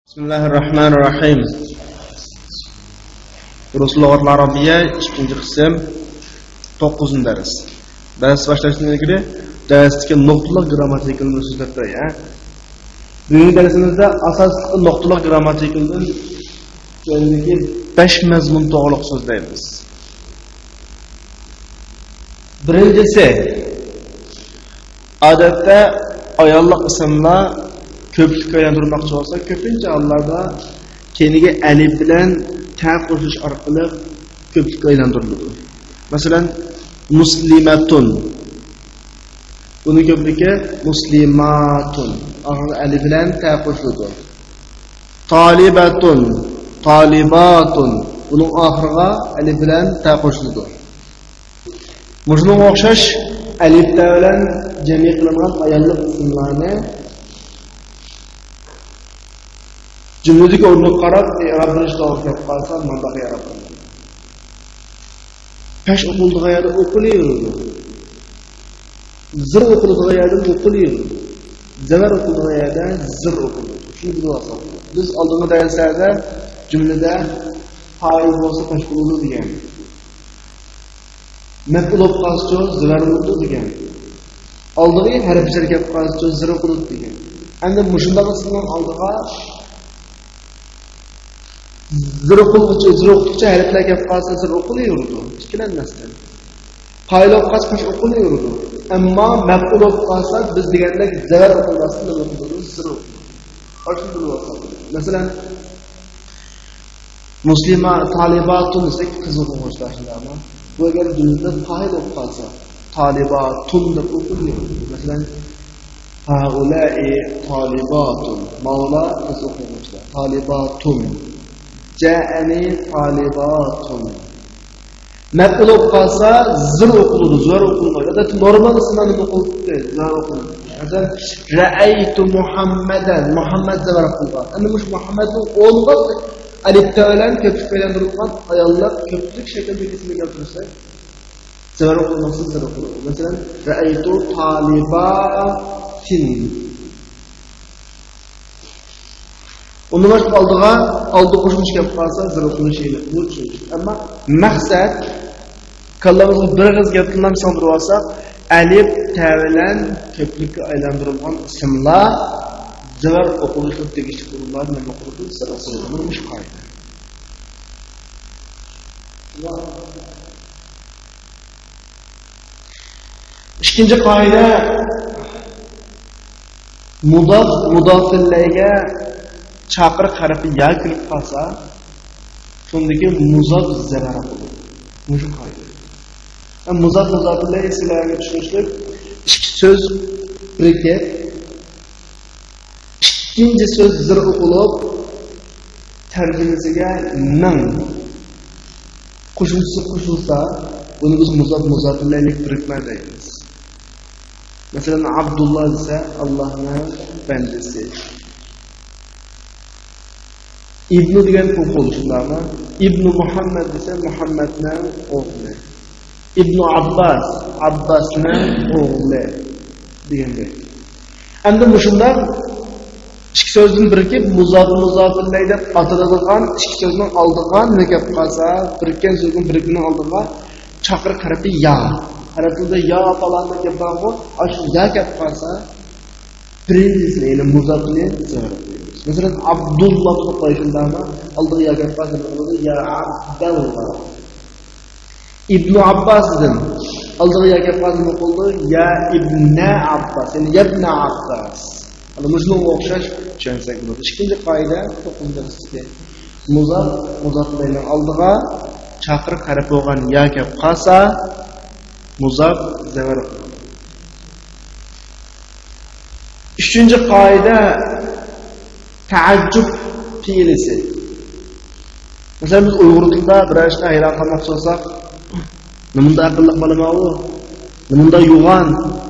Bismillahirrahmanirrahim. Rus lug'atlari arabiyya 2-qism 9 dars. Dars boshlashdan ilgari darsdagi nuqtali grammatikani so'zlab qo'yay. Bugungi darsimizda asosiy nuqtali grammatikdan keyingi 5 mazmun to'g'riq so'zlaymiz. Birinchisi, odatda ayollik ismlar ko'plikka aylantirmoqchi bo'lsa, ko'pincha hollarda keyingi alif bilan ta qo'shish orqali ko'plikka aylantiriladi. Masalan, muslimatun. Buni ko'pligi muslimatun. Oxiri alif bilan ta qo'shiladi. Talibatun, talibatun. Buning oxiriga alif bilan ta qo'shiladi. Bunga o'xshash alif bilan jami qilingan ayollik ismlarni jumladagi o'rniga qarab i'rob berish to'g'ri qolsa, bunday i'rob qilinadi. Pesh o'qildigan yerda o'qilaveradi. Zir o'qildigan yerda o'qilaveradi. Zavar o'qildigan yerda zir o'qiladi. Shuni bilib olsak. Biz oldingi darslarda jumlada fa'il bo'lsa pesh bo'ladi degan. Maf'ul bo'lsa zavar bo'ladi degan. Oldingi harf jar kelib qolsa zir o'qiladi degan. Endi mushundaq ismning oldiga zir o'qituvchi harflar kelib qolsa zir o'qilaveradi. Ikkilanmasdan. Fa'il o'qas pesh o'qilaveradi. Ammo maf'ul o'qasa biz degandek zavar o'qilmasdan o'qiladi, zir o'qiladi. Ashuni bilib olsak. Masalan, muslima talibatun desek qiz o'quvchilarmi? Bu agar jumlada fa'il o'qasa talibatun deb o'qilaveradi. Masalan, haula'i talibatun. Mavla qiz o'quvchilar. Talibatun. Ja'ani talibatun. Maf'ul bo'lsa zir o'qiladi, zo'r o'qiladi. Adat normal ismlarni o'qiladi, zo'r o'qiladi. Masalan, ra'aytu Muhammadan, Muhammad zo'r o'qiladi. Endi mush Muhammadning o'lg'a alifta bilan ko'plik aylantirilgan ayollar ko'plik shaklda ismi keltirsa, zo'r o'qilmasa zo'r o'qiladi. Masalan, ra'aytu talibatin. Uni boshqa oldi qo'shimcha kelib qolsa zir o'qilishini bu tushunish. Ammo maqsad kallamizga bir g'iz gaplarni so'ndirib olsak, alif ta bilan ko'plikka aylantirilgan ismlar zir o'qilishi tegishli bo'lgan nima qiladi? Zir o'qiladi. Mana shu qoida. Ikkinchi qoida mudofillarga chaqiriq harfi ya kirib qolsa, shundagi muzof zarar bo'ladi. Shu qoida. Muzof-muzoflar sizlarga tushunishlik ikki so'z birga ikkinchi so'z zir o'qilib tarjimasiga ning qo'shimchasi qo'shilsa, buni biz muzof-muzoflarlik birikma deymiz. Masalan, Abdullah desa Allohning bandasi. İbn degan qo'l qo'lishlarmi? Ibn Muhammad desa Muhammadning o'g'li. Ibn Abbasning o'g'li degandek. Endi shunday ikki so'zning birikib muzof-muzofillar deb ataladigan ikki so'zning oldiga nima kelib qolsa, birikkan so'zning birikining oldiga chaqiriq harfi ya. Arab tilida ya falanda kelib qolsa, shu ya kelib qolsa, birinchisi ya'ni muzofni Mesela Abdullah qo'yishindami oldiga ya kelib qolsa, ya Abdullah. Ibn Abbasdan oldiga ya kelib qolsa, qoldi ya Ibn Abbas, ya'ni Ibn Abbas. Ana shunga o'xshash tushunsak bo'ladi. Ikkinchi qoida to'qindirisizga muzof bilan oldiga chaqiriq harfi bo'lgan ya kelib qolsa, muzof zavar. Üçüncü qoida ta'ajjub fiilisi. Mesela biz Uyg'ur tilida bir ishni hayron qolmoqchi bo'lsak, nimanda aqlli bo'lma u? Nimanda yo'g'on,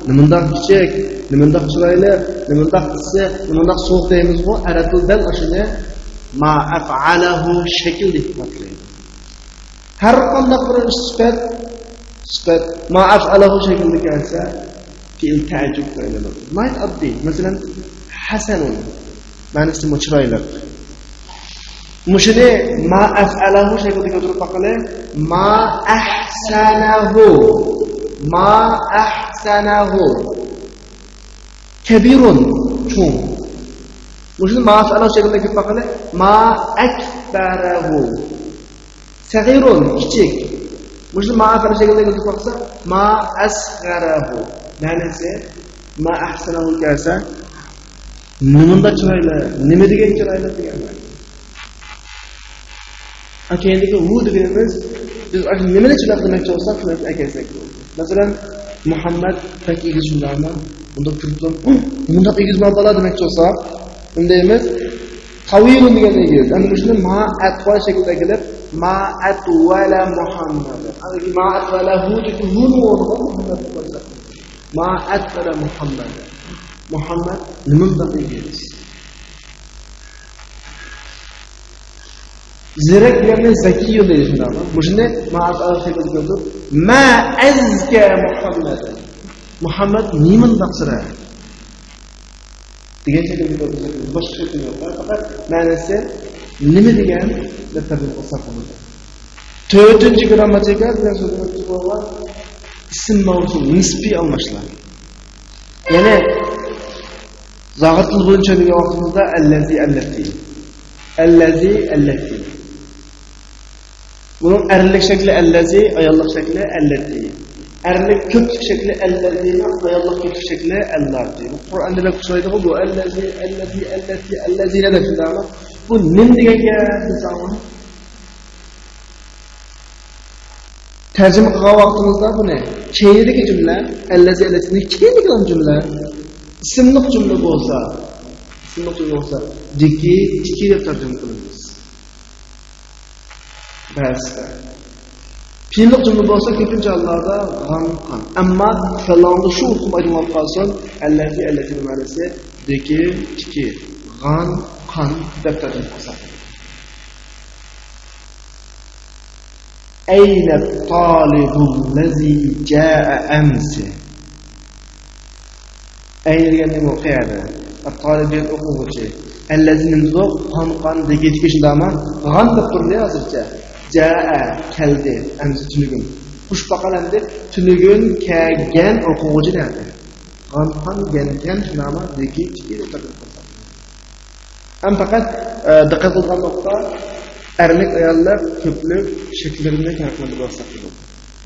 nimanda kichik, nimanda chiroyli, nimanda qisqa, nimanda so'q deymiz-ku. Arab tilida shuni ma af'alahu shakl deb ataydi. Har qanday bir sifat ma af'alahu shaklda kelsa, fiil ta'ajjub qilinadi. Mayt oddiy. Masalan, hasanun ma'nosi chiroyli. Mushuni ma af'alahu shaklida keltirib baqale ma ahsanahu. Ma ahsanahu. Kabirun cho'ng. Mushuni ma af'alahu shaklida keltirib baqale ma akbarahu. Saghirun kichik. Mushuni ma af'alahu shaklida keltirib baqsa ma asgharahu. Ma'nisi ma ahsanahu kelsa nimanda chiroyli, nima degan chiroyli degan ma'no. Akendagi hu deganimiz biz nimani chiroyli demoqchi bo'lsak, shuni aytsak bo'ladi. Masalan, Muhammad tak egiz shundaymi? Bunda turib, bunda egiz bola demoqchi bo'lsak, undaymiz. Tawilun degan egiz. Ana shuni ma atva shaklida kelib, ma atwala Muhammad. Ana ma atwala hu deb hu Muhammad bo'lsa. Ma atwala Muhammad. Muhammad nimada egiz? Zirak deganni zakiy deyishadi. Buni ma'al shaklida ma azka Muhammad. Muhammad niman daqsira? Degan shaklda boshqa shaklda yo'q. Faqat ma'nosi nima degan deb tarjima qilsak bo'ladi. 4-chi grammatika bilan so'zlashib bo'lgan ism mavsul nisbiy almashlar. Ya'ni zag'atul bo'yicha degan vaqtimizda allazi allati. Allazi allati. Bunun erlik şekli allazi, ayollik şekli allati. Erlik köpçük şekli allazi, ayollik köpçük şekli allati. Kur'an'da da söyledi bu allazi, allati, allati, allazi ne demek ama bu nim deganga bizamon. Tercüme qilgan vaqtimizda buni keyingi jumla allazi allatini keyingi jumla ismli jumla bo'lsa, diki deb tarjima qilamiz. Basta. Fiillik cümle olsa köpünce Allah'da g'amqan. Amma salonda shu hukm aytilgan qolsin, allati ma'nosi deki tiki g'amqan deb tarjima qilsa. Ayna talibul lazi jaa amsi. Ayna degan nima o'qiyadi? Talib o'quvchi. Allazi nimzo g'amqan deki tiki shundami? G'am deb turdi hozircha. Jaa keldi amsi tunugim. Xush baqalandi tunugim kelgan o'quvchi dedi. G'amqan gelgan shunami deki tiki deb tarjima qilsa. Ham faqat diqqat qilgan nuqta erlik ayollar ko'plik shaklarini ta'kidlab bo'lsa kerak.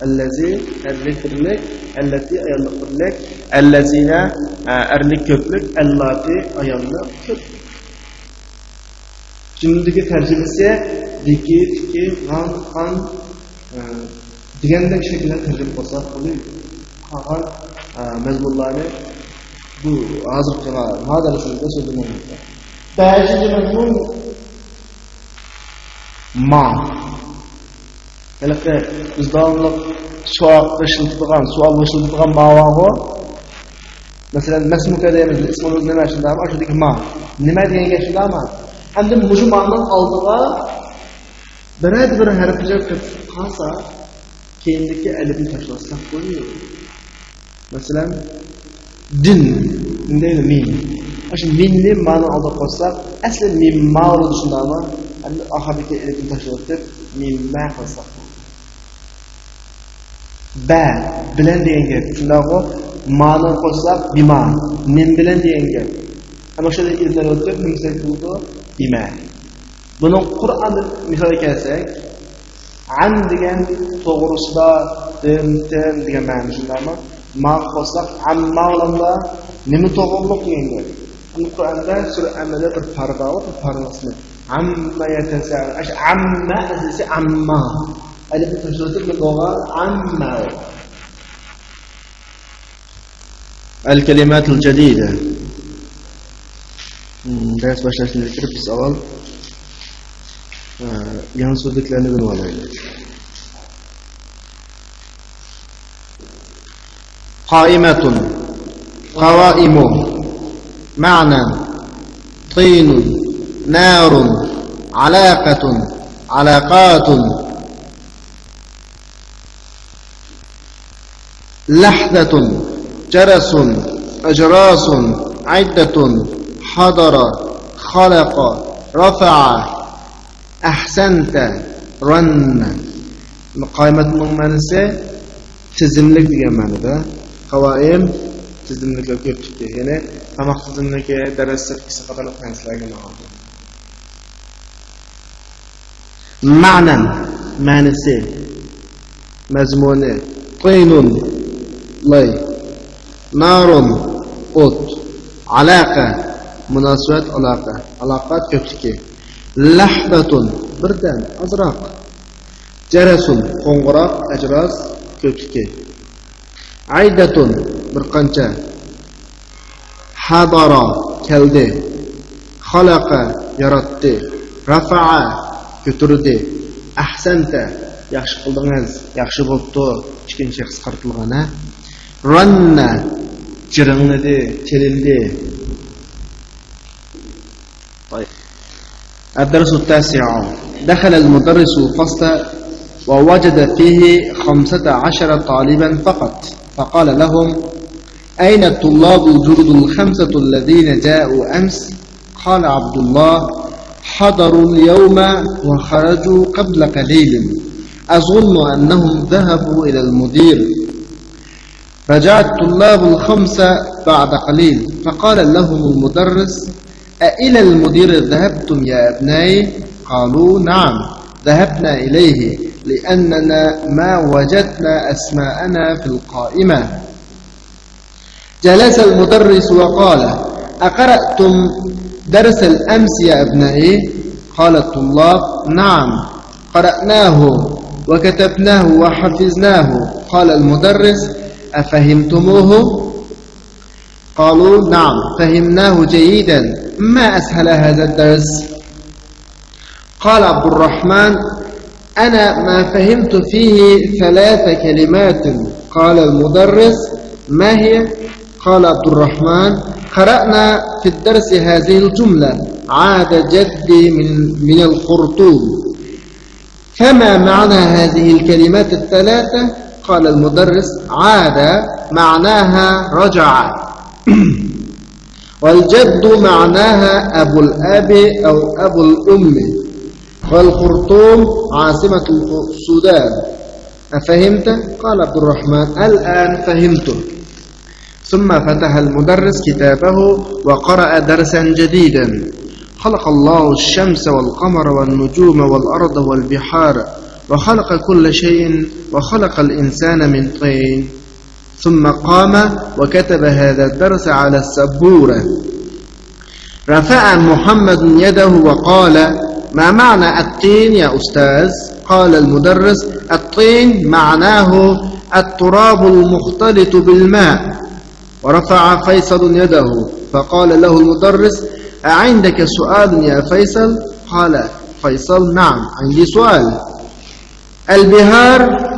Allazi erlik birlik, allati ayollik birlik, allazina erlik ko'plik, allati ayollar ko'plik. Jumladagi tarjimasi diki, tiki, g'am, degandek shaklda tarjima qilsa bo'ladi. Qolgan mazmunlarni bu hozirgi madrasada so'zlamoqda. Ba'zi mazmun ma. Halbuki biz davomli savol qiladigan ma'vo. Masalan, masmuka deymiz, ismimiz nima shundami? O'shadagi ma. Nima degan gap shundami? Hamda mushu ma'noning oldiga bir harf qo'yib qolsa, keyindagi alifni tashlasak bo'ladi. Masalan, din deydi min. O'sha minni ma'no oldiga qo'ysak, asli min ma'no shundami? Hamda oxirgi alifni tashlab mimma qilsak. Ba bilan degan gap. Shundaqo ma'no qo'ysak bima, nim bilan degan gap. Ana o'sha ilmlar o'tib nimsak bo'ldi bima. Bunun Qur'onda misol kelsak, an degan to'g'risida din degan ma'no shundami? Ma qo'ysak amma olamda nima to'g'riliq degan gap. Qur'onda sura Amada bir parda bor, pardasini amma yatasal. Amma asli amma. Alif tashdid lugha amma. الكلمات الجديدة. Ders başlasın kirib biz avval yangi so'zliklarni bilib olaylik. Qaimatun, qawaimu, ma'na, tinun, narun, alaqatun, alaqatun, lahdatun, jarasun, ajrasun, عدة حضر خلق رفع ahsanta ranna qoimatning ma'nosi tizimlik degan ma'noda. Qavoim tizimlikka ko'p tutdi. Ya'ni qamoq tizimligi, dars sirkisi qatorliq narsalarga ma'lum. Ma'nan ma'nosi mazmuni qaynun lay narun o't alaqa munosabat aloqat ko'pligi lahdatun birdan azroq jarasun qo'ng'iroq ajros ko'pligi aydatun bir qancha hadara keldi xalaqa yaratdi rafa'a ko'tardi ahsanta yaxshi qildingiz yaxshi bo'pti ikkinchi qisqartirilgan ranna jiringladi chelindi. الدرس التاسع دخل المدرس الفصل ووجد فيه 15 طالبا فقط فقال لهم أين الطلاب الجدد الخمسة الذين جاءوا أمس؟ قال عبد الله حضروا اليوم وخرجوا قبل قليل أظن أنهم ذهبوا إلى المدير. رجع الطلاب الخمسة بعد قليل فقال لهم المدرس أإلى المدير ذهبتم يا أبنائي؟ قالوا نعم ذهبنا إليه لأننا ما وجدنا أسماءنا في القائمة. جلس المدرس وقال أقرأتم درس الأمس يا أبنائي؟ قال الطلاب نعم قرأناه وكتبناه وحفظناه. قال المدرس أفهمتموه؟ قالوا نعم فهمناه جيدا. ما أسهل هذا الدرس؟ قال عبد الرحمن أنا ما فهمت فيه 3 كلمات. قال المدرس ما هي؟ قال عبد الرحمن قرأنا في الدرس هذه الجملة عاد جدي من الخرطوم. فما معنى هذه الكلمات 3؟ قال المدرس عاد معناها رجع والجد معناها أبو الأب أو أبو الأم والخرطوم عاصمة السودان. أفهمت؟ قال عبد الرحمن الآن فهمت. ثم فتح المدرس كتابه وقرأ درسا جديدا. خلق الله الشمس والقمر والنجوم والأرض والبحار وخلق كل شيء وخلق الإنسان من طين. ثم قام وكتب هذا الدرس على السبورة. رفع محمد يده وقال ما معنى الطين يا أستاذ؟ قال المدرس الطين معناه التراب المختلط بالماء. ورفع فيصل يده فقال له المدرس أعندك سؤال يا فيصل؟ قال فيصل نعم عندي سؤال. البهار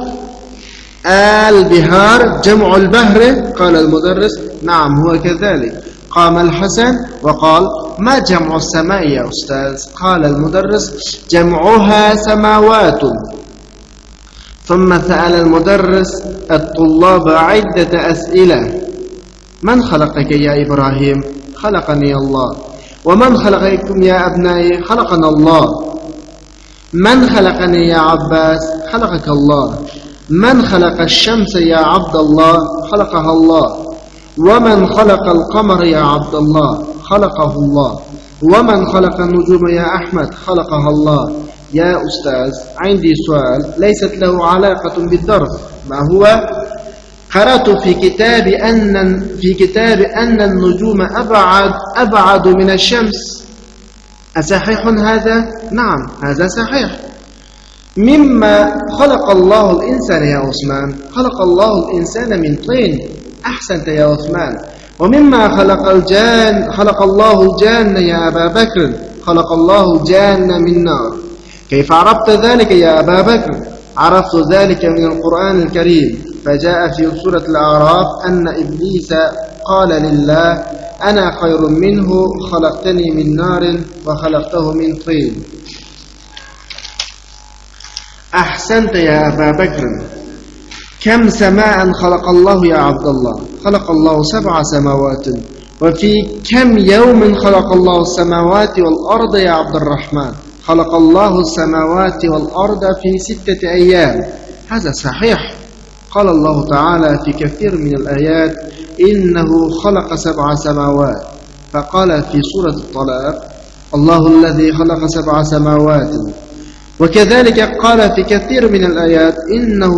جمع البهر؟ قال المدرس نعم هو كذلك. قام الحسن وقال ما جمع السماء يا أستاذ؟ قال المدرس جمعها سماوات. ثم سأل المدرس الطلاب عدة أسئلة. من خلقك يا إبراهيم؟ خلقني الله. ومن خلقكم يا أبنائي؟ خلقنا الله. من خلقني يا عباس؟ خلقك الله. من خلق الشمس يا عبد الله؟ خلقها الله. ومن خلق القمر يا عبد الله؟ خلقه الله. ومن خلق النجوم يا أحمد؟ خلقها الله. يا أستاذ عندي سؤال ليست له علاقة بالدرس. ما هو؟ قرأت في كتاب أن النجوم أبعد من الشمس. أصحيح هذا؟ نعم هذا صحيح. مما خلق الله الإنسان يا عثمان؟ خلق الله الإنسان من طين. أحسنت يا عثمان. ومما خلق الله الجان يا أبا بكر؟ خلق الله الجان من نار. كيف عرفت ذلك يا أبا بكر؟ عرفت ذلك من القرآن الكريم فجاء في سورة الأعراف أن إبليس قال لله أنا خير منه خلقتني من نار وخلقته من طين. أحسنت يا أبا بكر. كم سماء خلق الله يا عبد الله؟ خلق الله 7 سماوات. وفي كم يوم خلق الله السماوات والأرض يا عبد الرحمن؟ Xalaqallohu as-samawati wal arda fi 6 ayyam. Hada sahih. قال الله تعالى في كثير من الآيات إنه خلق 7 سماوات. فقال في سورة الطلاق الله الذي خلق 7 سماوات. وكذلك قال في كثير من الآيات إنه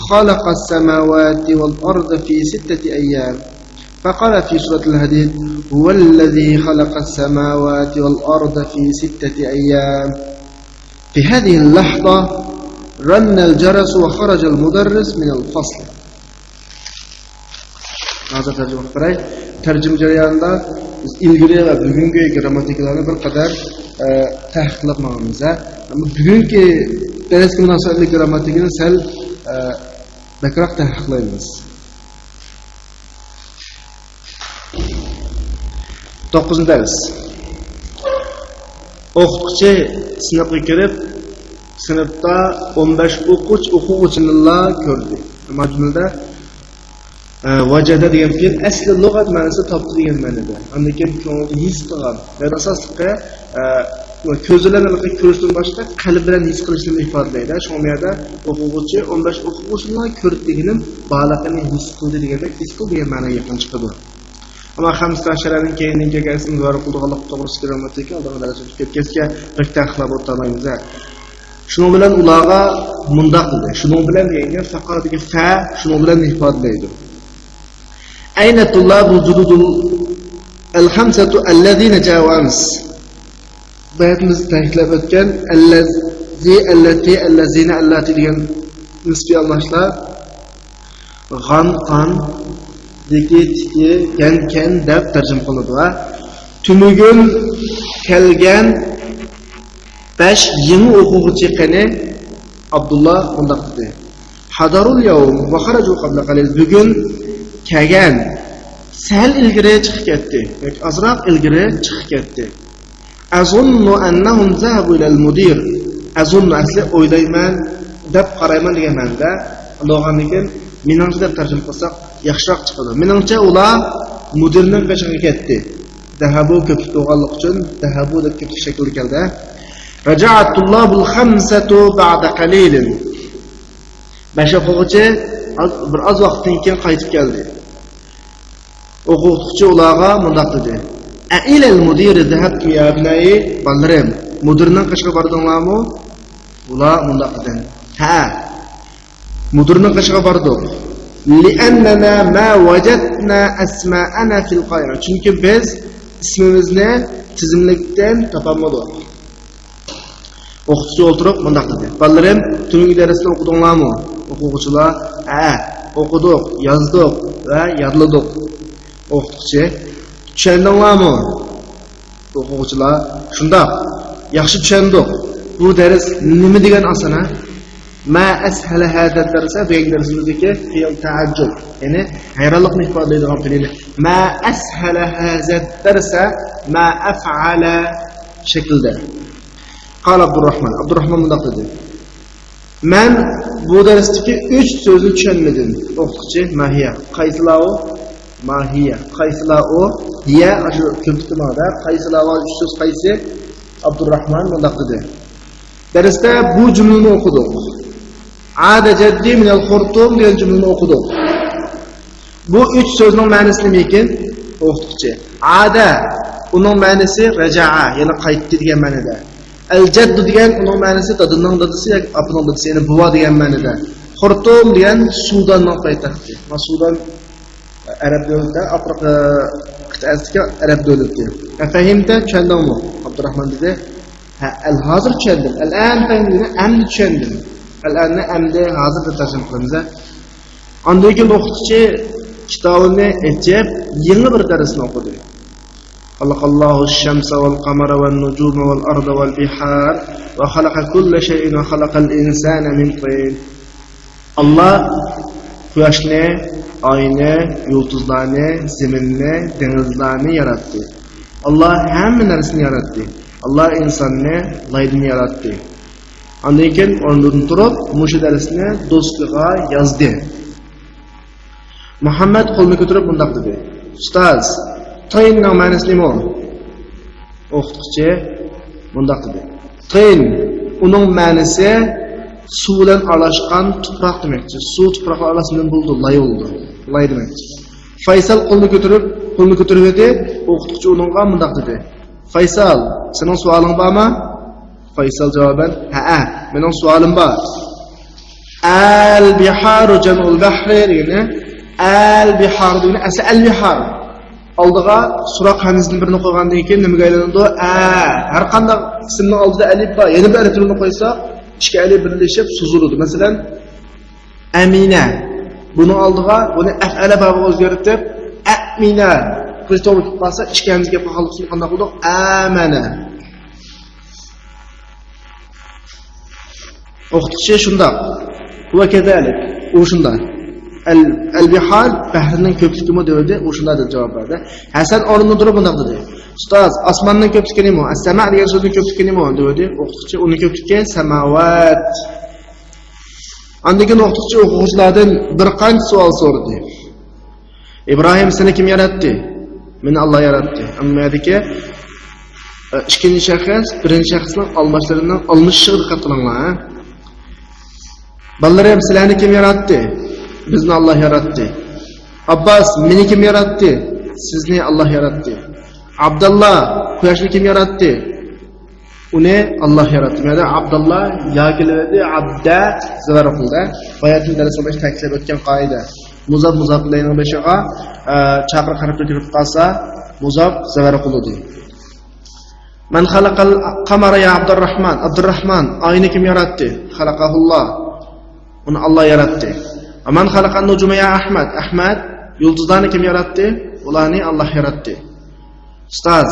خلق السماوات والأرض في 6 أيام. فقال في سورة الحديد هو الذي خلق السماوات والأرض في 6 أيام. في هذه اللحظة رن الجرس وخرج المدرس من الفصل. هذا ترجمة jarayonida biz ilgari va bugungi grammatikalarni bir qadar tahqiq qilamiz. Ammo bugungi darsga munosabatli grammatikani sal bakroq tahqiqlaymiz. 9-dars. O'qituvchi sinfga kirib, sinfda 15 o'quvchilar ko'rdi. Majmulda vajada degan fe'l asli lug'at ma'nosi topdi degan ma'noda. Undan keyin ko'ngilda his qilgan. Va asosliqqa ko'zlarni ko'rishdan boshqa qalb bilan his qilishni ifodalaydi. Shu yerda o'quvchi 15 o'quvchilar ko'rdi deganim baliqni his qildi deganda his qildi degan ma'noga yaqin chiqadi. Ama 15-larning keyingi kelgasini zo'r qildiqlik to'g'risida grammatika oldinda ketgachga bir tahlil o'tmaymiz. Shuning bilan ularga mundaq dedi. Shuning bilan deganda faqatdagi fa shuning bilan ifodalaydi. Ayna tullabul jududul al-khamsatu alladhina ja'u ams. Bayatimiz ta'kidlab o'tgan allazina allati degan nisbiy almashlar qan dikti ken deb tarjim qiladi va tumugun kelgan 5 yangi o'quvchi qani Abdullah undaq dedi. Hadarul yawm va kharaju qabla qalil. Bugun kelgan sal ilgari chiqib ketdi. Yoki azroq ilgari chiqib ketdi. Azunnu annahum zahabu ila al-mudir. Azunnu asli o'ylayman deb qarayman degan ma'noda. Allohganikin meningcha deb tarjima qilsak yaxshiroq chiqadi. Meningcha ular mudirning qishiga ketdi. Dahabu ko'plik bo'lganlik uchun dahabu deb ko'plik shaklda keldi. Raja'at tullabul khamsatu ba'da qalilin. Basha o'quvchi bir oz vaqtdan keyin qaytib keldi. O'quvchi ularga mundaq dedi. Ila al-mudir dhahabtu ya ibnai balarim. Mudirning qishiga bordinglarmi? Ular mundaq dedi. Ha. Mudirning qishiga bordik. Li'annana ma wajadna asma'ana fil qayra. Chunki biz ismimizni tizimlikdan topamadik. O'quvchi o'tirib mundaq dedi. Balarim, tungi darsda o'qidinglarmi? O'quvchilar, o'qidik, yozdik va yodladik. O'quvchi, tushundinglarmi? O'quvchilar, shundoq, yaxshi tushundik. Bu dars nima degan asana? Ma ashala hada darsa degan darsimizdagi fe'l ta'ajjub, ya'ni hayronlikni ifodalaydigan fe'l. Ma ashala hada darsa ma af'ala shaklda. Qala Abdurrahman mundaq dedi. Men bu darsdagi 3 so'zni tushunmadim. O'qituvchi mahiya, qaysilao? Mahiya, qaysilao? Hiya shu ko'plikda qaysilao 3 so'z qaysi? Abdurrahman mundaq dedi. Darsda bu jumlani o'qidik. Ada jaddi min al-khurtum degan jumlani o'qidik. Bu 3 so'zning ma'nosi nima ekan? O'qituvchi. Ada uning ma'nosi raja'a, ya'ni qaytdi degan ma'noda. Al-jaddu degan uning ma'nosi dadning dadisi yoki apining dadisi, ya'ni buva degan ma'noda. Xurtum degan Sudanning poytaxti. Sudan Arab davlatida, Afrika qit'asidagi Arab davlati. Fahimta tushundingmi? Abdurrahman dedi. Ha, al-hozir tushundim. Al-an fahimdim, amdi tushundim. Al-anni amdi hozir deb tarjima qilamiz. Undan keyin o'qituvchi kitobini ochib, yangi bir darsni o'qidi. Xalaqallohu ash-shamsa wal qamara wan nujuma wal arda wal bihar va xalaqa kulla shay'in va xalaqal insana min tin. Allah quyoshni, oyni, yulduzlarni, zaminni, dengizlarni yaratdi. Allah hamma narsani yaratdi. Allah insonni laydan yaratdi. Ondan keyin o'rnidan turib, mushu darsni do'stiga yozdi. Muhammad qo'lni ko'tarib bundoq dedi. Ustoz, tayinning ma'nosi nima? O'qituvchi bundoq dedi. Tin, onun ma'nosi suv bilan aralashgan tuproq demakchi. Suv tuproq arasından buldu, lay oldu. Lay demakchi. Faysal qo'lni ko'tarib edi, o'qituvchi uningga mundaq dedi. Faysal, sening savoling bormi? Faysal javoban, ha, mening savolim bor. Al-biharu jam'ul bahri degani, al-bihar degani asli al-bihar. Oldiga suroq hamzani birini qo'ygandan keyin nimaga aylanadi? Har qanday ismning oldida alif bor. Yana bir alifni qo'ysa, ikki alif birlashib suziladi. Masalan, Amina. Buning oldiga buni af'ala babi o'zgartirib, Amina. Biz to'g'ri qilsa, ikki hamzaga bog'liqni qanday qildik? Amana. O'qituvchi shundoq. Va kadalik. U shundoq. Al-bihar bahrining ko'pligi dedi, u shunday deb javob berdi. Hasan o'rnidan turib bunday dedi. Ustoz, osmonning ko'pligi nima? As-sama degan so'zning ko'pligi nima dedi. O'qituvchi uni ko'pligi samawat. Andigan o'qituvchi o'quvchilardan bir qancha savol so'radi. İbrahim seni kim yaratdi? Meni Alloh yaratdi. Ammo yerdagi ikkinchi shaxs birinchi shaxsning almashlaridan almashishiga diqqat qilinglar. Balalarım sizlarni kim yaratdi? Bizni Alloh yaratdi. Abbas meni kim yaratdi? Sizni Alloh yaratdi. Abdullah quyoshni kim yaratdi? Uni Alloh yaratdi. Mana Abdullah yo'qiladi, abda zavar qildi. Bayatni darsda ta'kidlab o'tgan qoida. Muzab bilan beshiga chaqir qarab kirib qolsa, muzab zavar qiladi. Man xalaqal qamara ya Abdurrahman. Abdurrahman oyni kim yaratdi? Xalaqahulloh. Uni Alloh yaratdi. Aman xalaqan nujuma ya Ahmad. Ahmad yulduzlarni kim yaratdi? Ularni Alloh yaratdi. Ustoz,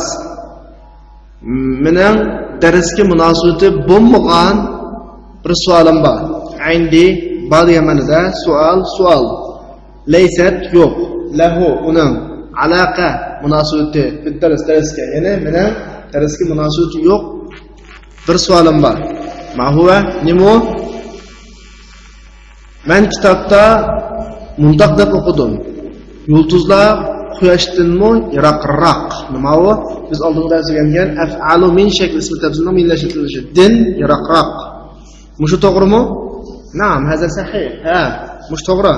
mening darsga munosabati bo'lmagan bir savolim bor. Indi bor yamanida savol. Laysat yo'q. Lahu uning aloqa munosabati darsga, ya'ni mening darsga munosabati yo'q bir savolim bor. Ma huwa nima? Men kitobda mundaq deb o'qidim. Yulduzlar quyoshdanmi yiroqroq. Nima u? Biz oldinda yozgangan af'alu min shakl ismi tafsilni millashtirilishi. Din yiroqroq. Mushu to'g'rimi? Na'am, hada sahih. Ha, mush to'g'ri.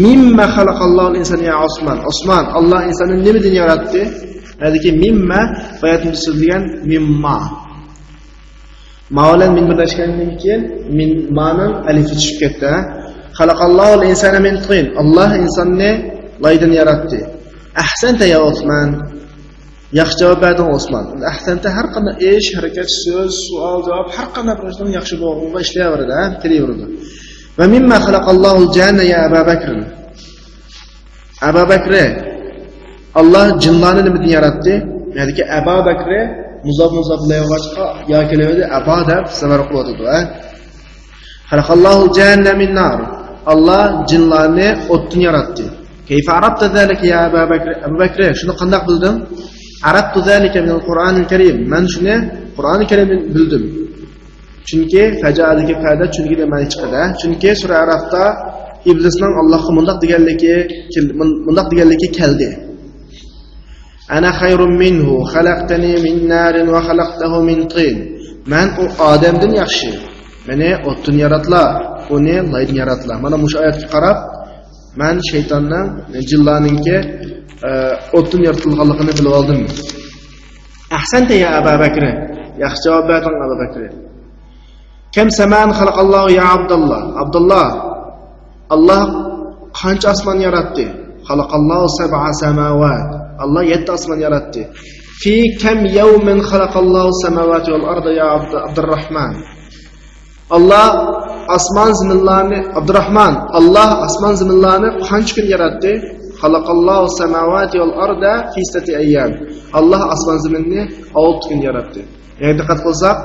Mimma xalaqallohu al-insana ya Osman. Osman, Alloh insonni nimadan yaratdi? Hadiki mimma bayatni so'zlagan mimma. Ma'lan min birlashgandan keyin min ma'nan alifi tushib ketdi. Xalaqallohu al-insana min tin. Alloh insonni laydan yaratdi. Ahsanta ya Osman. Yaxshi javob berding Osman. Ahsanta har qanday ish, harakat, so'z, savol, javob har qanday bir ishdan yaxshi bo'lganga ishlayveradi, kelaveradi. Va mimma xalaqallohu al-janna ya Abu Bakr. Abu Bakr Alloh jinlarni nimadan yaratdi? Ya'ni Abu Bakr muzab layog'achqa yoki levdi abada savar qiladi. Xalaqallohu al-janna min nar. Alloh jinlarni o'tdan yaratdi. Kayfa arabta zalika ya Abu Bakr? Abu Bakr shuni qanday bilding? Arabtu zalika min al-Qur'anil Karim. Men shuni Qur'oni Karimdan bildim. Chunki faja'alga fa'da chunki de ma'ni chiqadi. Chunki sura Arafda iblisning Allohga mundaq deganligi keldi. Ana xayrun minhu xalaqtani min narin va xalaqtahu min tin. Men u odamdan yaxshi. Meni o'tdan yaratlar, uni laydan yaratlar. Mana bu oyatga qarab, men shaytonning, jinlarningki o'tdan yaratilganligini bilib oldim. Ahsanta ya Abu Bakr. Yaxshi javob berding Abu Bakr. Kam saman xalaqallohu ya Abdullah. Abdullah Allah qancha osmon yaratdi? Xalaqallohu sab'a samawat. Allah 7 osmon yaratdi. Fi kam yawmin xalaqallohu samawati wal arda ya Abdurrahman. Allah osmon zaminlarni Abdurrahman. Allah osmon zaminlarni qancha kun yaratdi? Xalaqallohu samawati wal arda fi 6 ayyam. Allah osmon zaminni 6 kun yaratdi. Ya'ni diqqat qilsak,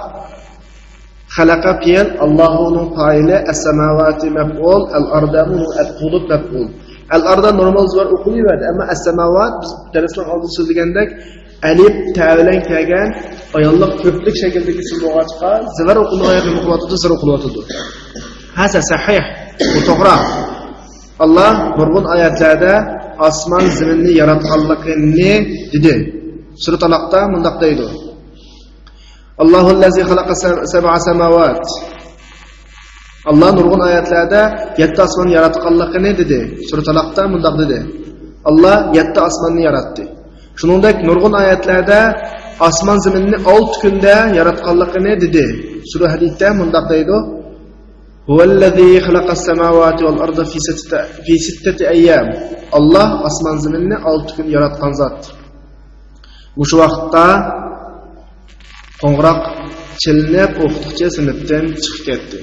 xalaqa fi'l Allohning fa'ili, as-samawati maf'ul, al-ardamu maf'ul maf'ul. Al-arda normal zor o'qilayveradi, ammo as-samawat biz darsdan oldin so'zlagandek alif ta bilan kelgan ayollik ko'plik shaklidagi so'zlarga zvar o'qilayotgan muqovatda zar o'qilayotdi. Hasa sahih, bu to'g'ri. Alloh nurg'un oyatlarda osmon zaminni yaratganligini dedi. Sura Talaqda mundaq deydi. Allohullazi xalaqa sab'a samawat. Allah nurg'un oyatlarda 7 osmonni yaratganligini dedi. Sura Talaqda mundaq dedi. Allah 7 osmonni yaratdi. Shuningdek nurg'un oyatlarda osmon zaminni 6 kunda yaratganligini dedi. Sura Hadidda mundaq deydi. Huvallazi xalaqas samawati wal arda fi sittati ayyam. Allah osmon zaminni 6 kun yaratgan zot. Shu vaqtda qo'ng'iroq chilinib, o'qituvchi sinfdan chiqib ketdi.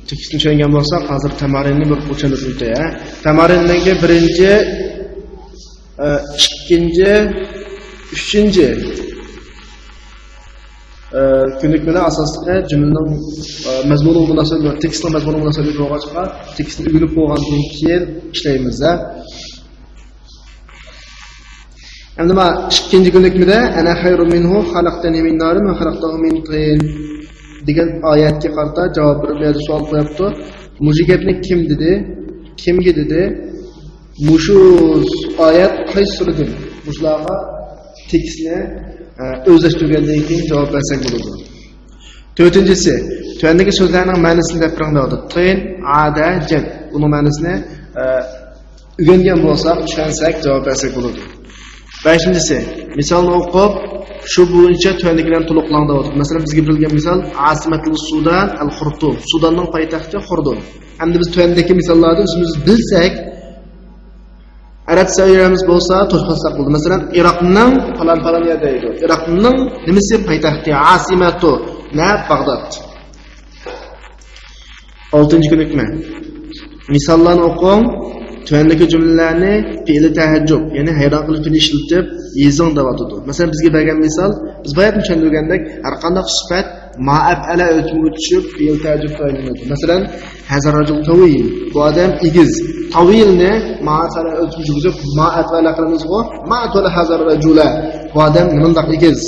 Tekstni tushungan bo'lsak, hozir tamarinni bir qo'shimiz o'taya. Tamarinning birinchi, ikkinchi, uchinchi ko'nikmada asosida jumlaning mazmuni munosabat, tekstning mazmuni munosabat bo'lg'achqa, tekstni o'rganib bo'lgandan keyin ishlaymiz. Endi mana ikkinchi ko'nikmada ana xayru minhu xalaqtani min narin va xalaqtahu min tin degan oyatga qarata javob berib savol qo'yapti. Mujigatni kim dedi? Kimga dedi? Mushu oyat qaysi suradan? Mushlarga tekstni o'zlashtirgandan keyin javob bersak bo'ladi. To'rtinchisi, tuandagi so'zlarning ma'nosini deb beradi. Tin, ada, jad. Uning ma'nosini o'rgangan bo'lsak, tushunsak javob bersak bo'ladi. Beshinchisi, misolni o'qib, shu bo'yicha tuandagilarni to'liqlandi. Masalan, bizga berilgan misol Asimatul Sudan al-Khurtum. Sudanning poytaxti Xurdum. Endi biz tuandagi misollarni o'zimiz bilsak, arab sayyoramiz bo'lsa, to'xtatsak bo'ladi. Masalan, Iroqning falan yerda edi. Iroqning nimasi poytaxti? Asimatu na Bag'dod. 6-ko'nikma. Misollarni o'qing. Tuandagi jumlalarni fe'li tahajjub, ya'ni hayron qilib ishlatib, yezing deyotdi. Masalan, bizga bergan misol, biz bayat tushuntirgandek, har qanday sifat ma'afala o'tib tushib, fe'l tahajjub qilinadi. Masalan, hazar rajul tawil, bu odam egiz. Tawilni ma'afala o'tib tushib, ma'afala qilamizku, ma'atala hazar rajula, bu odam nimandaq egiz.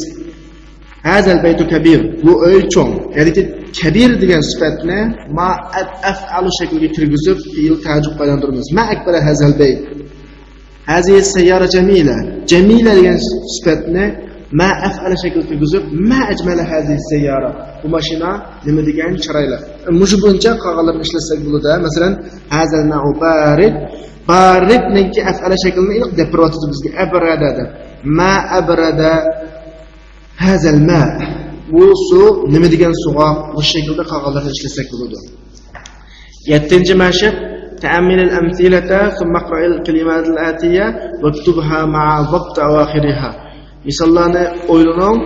Hazal baytu kabir, bu uy cho'ng. Ya'ni kabir degan sifatni ma'af'alu shakliga kirgizib, fe'l ta'jub qo'ydiramiz. Ma akbara hazal bayt. Hazihi sayyara jamila. Jamila degan sifatni ma'af'ala shakliga kirgizib, ma ajmala hazihi sayyara. Bu mashina nima degan chiroyli. Mush bo'yicha qog'ozlarni ishlasak bo'ladi. Masalan, hazal na'u barid. Baridningki af'ala shaklini iliq deb birotiz bizga abrada deb. Ma abrada hazal ma. Bu suv nima degan suva bu shaklda qog'ozlarni ishlasak bo'ladi. 7-mashq ta'ammil al-amthilata thumma qra' al-kalimat al-atiyya waktubha ma'a dhabt awakhiriha. Misollarni o'ylaning,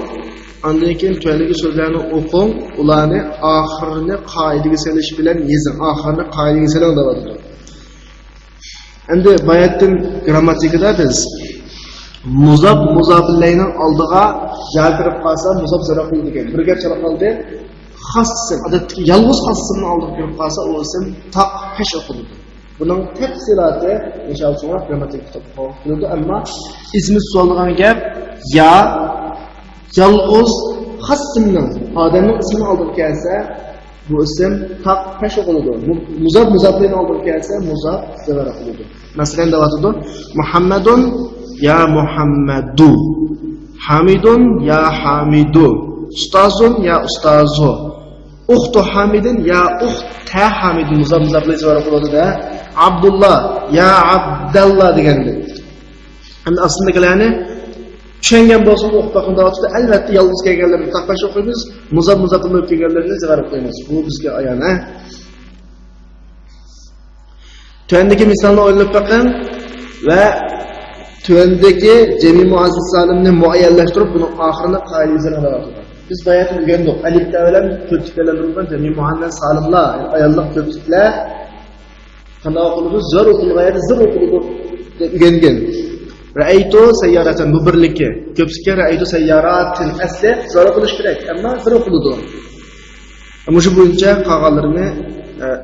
undan keyin tuandagi so'zlarni o'qing, ularni oxirini qoidaga solish bilan yezing. Oxirini qoidaga soling deyapti. Endi bayatning grammatikada biz muzab muzabillayning oldiga jabirib qolsa muzab zarf qildi degan. Bir gap chala qoldi. Xossim, odatda yolg'iz xossimni oldiga kirib qolsa, u ism taq hash o'qiladi. Buning tafsiloti inshaalloh grammatik kitobda qo'yiladi, ammo ismi so'zlagan gap ya yolg'iz xossimning odamning ismini oldiga kelsa, bu ism taq hash o'qiladi. Muzab muzablayni oldiga kelsa, muzab zarf qiladi. Masalan, deyotdi, Muhammadun ya Muhammadu, Hamidun ya Hamidu, Ustazun ya Ustazu, Ukhtu Hamidin ya Ukhta Hamidun. Muzablayni zarf qiladi-da. Abdullah ya Abdullah deganda. Endi aslindagilarni tushungan bo'lsa o'qitgan davotda albatta yolg'iz kelganlarni taqpash o'qiymiz, muzab qilib kelganlarni zarf qo'yamiz. Bu bizga ayon. Tuandagi misolni o'ylab boqing va tuandagi jami muazziz salimni muayyanlashtirib, buni oxirini qoidaga soladi. Biz bayat o'rgandik. Alifda bilan ko'pchiliklardan jami muannas salimlar, ayollar ko'pchiliklar qanday o'qiladi? Zar o'qilg'aydi, zir o'qiladi deb o'rgangan. Ra'aytu sayyaratan bu birlikka. Ko'pchilikka ra'aytu sayyaratin asli zar o'qilish kerak, ammo zir o'qiladi. Ammo shu bo'yicha qog'ozlarni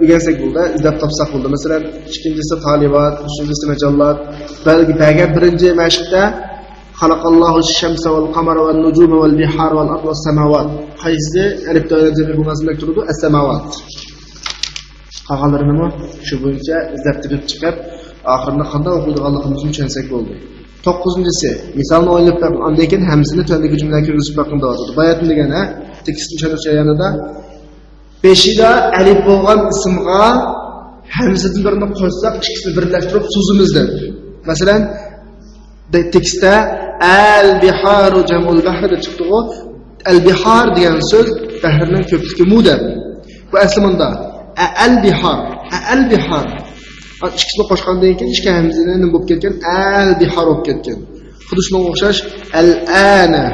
o'rgansak bo'ldi, izlab topsak bo'ldi. Masalan, ikkinchisi talibat, uchinchisi majallat. Balki birinchi mashqda xalaqallohu ash-shamsa wal qamara wan nujuma wal bihar wal ard was samawat. Qaysi alifda jami bo'lmaslik turadi? As-samawat. Qog'ozlarni shu bo'yicha izlab chiqib, oxirini qanday o'qiydiganligimizni tushunsak bo'ldi. 9-si misolni o'ylab toping. Undan keyin hamzini to'ndagi jumlaga kirgizib toping deyapti. Bayatni degani tekstni tushuntirishga yanada 5ida alif bo'lgan ismga hamzadan birini qo'shsak, ikkisini birlashtirib so'zimiz deb. Masalan, tekstda al-biharu jam'ul bahr deb chiqdi-ku. Al-bihar degan so'z bahrning ko'pligi mudab. Bu asli bunda al-bihar, al-bihar. Ikkisini qo'shgandan keyin ishga hamzani nima bo'lib ketgan? Al-bihar bo'lib ketgan. Xuddi shunga o'xshash al-ana.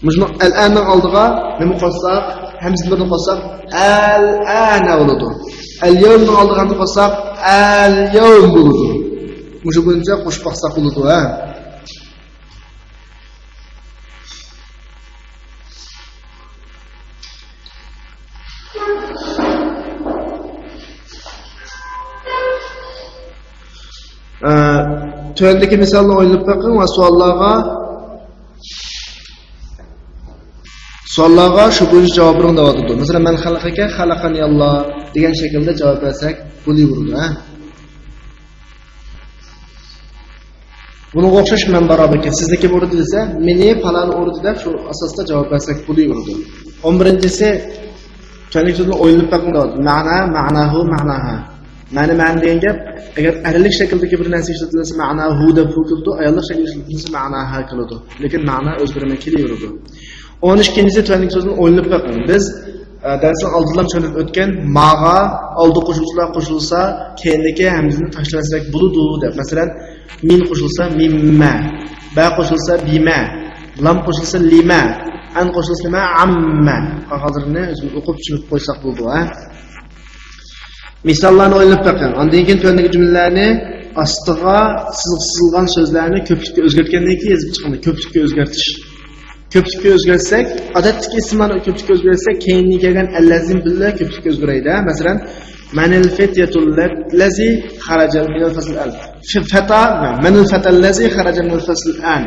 Mujma al-ana oldiga nima qo'shsak, hamzani bilan qo'shsak al-ana bo'ladi. Al-yawmni oldiga nima qo'shsak al-yawm bo'ladi. Mushu bo'yicha qo'shib qo'ysak bo'ladi, ha. Tövəndəki misalını oynayıb baxın və suallara şu boyunca cavabını da vardır. Mesela mən xalaqaka xalaqani Allah degan şəkildə cavab versək bo'laveradi, ha? Bunun o'xshash men barobarga sizniki o'rdi desa, meni falan o'rdida shu asosda javob bersak bo'laveradi. 11-si tövəndəki so'zni o'ynayib baxın deyapti. Ma'nahu ma'naha. Ma'na degan gap, agar erlik shakldagi bir narsa ishlatilsa ma'nahu deb o'tildi, ayollik shaklda ishlatilsa ma'naha qiladi. Lekin ma'na o'zgarmay kelaveradi. 12-si tövəndəki so'zni o'ylab baxing. Biz darsning oldindan tushunib o'tgan ma'ga oldi qo'shilsa, keyindagi hamzani tashlasak bo'ladi deb. Masalan, min qo'shilsa mimma, ba qo'shilsa bima, lam qo'shilsa lima, an qo'shilsa nima amma. Hozirni o'zimiz o'qib tushunib qo'ysak bo'ladi, ha? Misallarni o'ylab baxing. Undan keyin tövəndəki jumlalarni ostiga sizilgan so'zlarni ko'plikka o'zgartgandan keyin yozib chiqing. Ko'plikka o'zgartish. Ko'plikka o'zgartsak, odatdagi ismlarni ko'plikka o'zgartsak, keyingi kelgan allazim bilan ko'plikka o'zgaraydi. Masalan, manil fatyatul lazi kharaja min al-fasl al. Fata, manil fatal lazi kharaja min al-fasl an.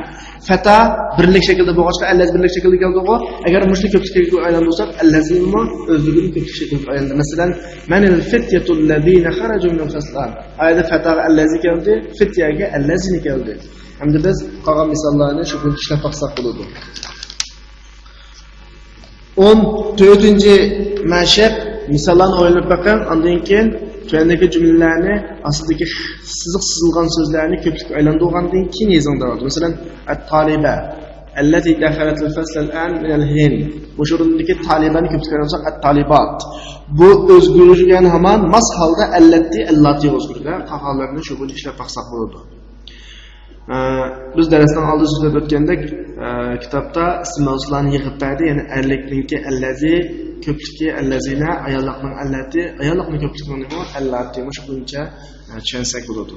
Fata birlik shaklda bo'lg'achqa allaz birlik shaklda keldi-ku. Agar mushli ko'plikka aylantirsak, allazimni o'zligini ko'plik shaklda aylantiradi. Masalan, manil fatyatul ladina kharaju min al-fasl an. Ayda fata allazi keldi, fatyaga allazini keldi. Hamda biz qolgan misollarni shu bilan ishlab baxsak bo'ladi. 14-ci mashq misollarni o'ylab baxing. Undan keyin tövəndəki cümlələrni aslındakı siziq sizilgan sözlərini köpükə aylandırğandan keyin yazın deyildi. Məsələn, at-talibə allati dakhalat al-fasl al-an min al-hind. Bu şurundakı talibəni köpükə aylandırsaq at-talibat. Bu özgürlüyün haman mas halda allati özgürlüyü. Qahallarını şu boyunca işləb baxsaq bo'ladi. Biz darsdan oldin so'zlab o'tgandek, kitobda ism-mavsularni yig'ib berdi, ya'ni erlikningki allazi, ko'pligi allazina, ayollikning allati, ayollikning ko'pligi nima? Allati. Shu bo'yicha tushunsak bo'ladi.